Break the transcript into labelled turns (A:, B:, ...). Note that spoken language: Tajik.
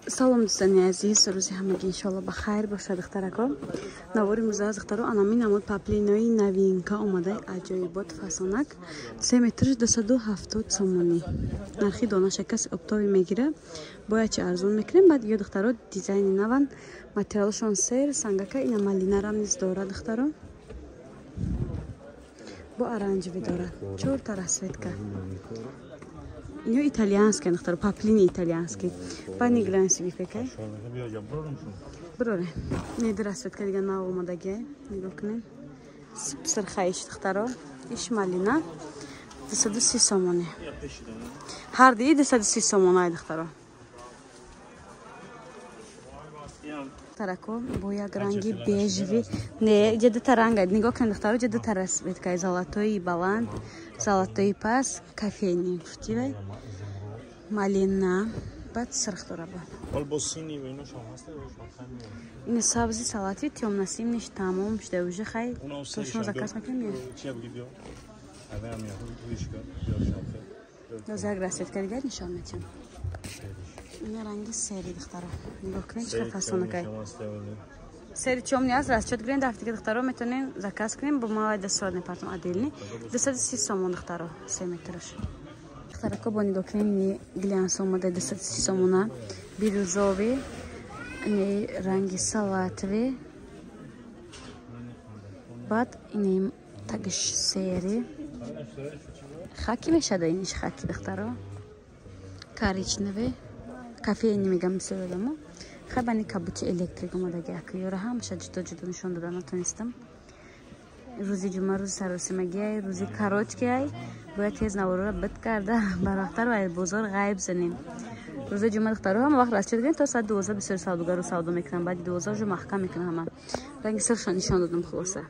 A: салом дӯстони азиз, рӯзи ҳамагӣ иншоалло ба хайр бошад. духтарако навори мӯза духтаро анами намуд паплинои новинка омадаи аҷоибот фасонак 3 метр 270 сомонӣ. нархи дона шакаси оптови мегира бояд чи арзон мекунем. баъд ё духтаро дизайни наван материалшон сер сангака ина малинарам низ дорад. духтаро бо оранҷеви дорад 4 та расветка. Ino итальянский, духтаро паплини итальянский. Пани глянси випекай. Броре. Неди расветка дига нав омадаги. Нигоҳ кунем. Сирхаиш духтаро. Иш малина 230 сомони. Ҳар ди 230 сомонай духтаро. Тарако бо як ранги бежеви. Не, ҷа дута ранга. Нигоҳ кунем духтаро, ҷа дута расветка. Золотои баланд, золотои паст, кофейни. Шутивай? Малина. Баъд сирх дора ба. Ин сабзи салати тёмно-синиш тамом шуда уже хай. То шумо заказ мекунем? Доз як расветка дигар нишон метем. Ин ранги сери духтаро. Нигоҳ кунем чиқар фасонакай. Сери чёмни аз расчет гирем дафтига духтаро метонем заказ кунем бо мавай дасродне партум отдельный 230 сомон духтаро 3 метраш. Духтарако бо нигоҳ кунем ни глянс омада 230 сомона бирюзови ни ранги салатови. Баъд ини тагиш сери хаки мешада иниш хаки духтаро коричневый кофейни мегам мисоладамо хабани кабути электрик омадаги акёра ҳамаша ҷудо нишон дода натонистам. рӯзи ҷумъа рӯзи саросимагиай рӯзи каротикиай бояд тез наворора бит карда барвақтар ва бозор ғайб занем. рӯзи ҷумъа духтаро ҳама вақт расчет гирем то саат 12 бисёри савдогару савдо мекунам. баъди 12 уже маҳкам мекунам. ҳама ранги сиршон нишон додам хулоса.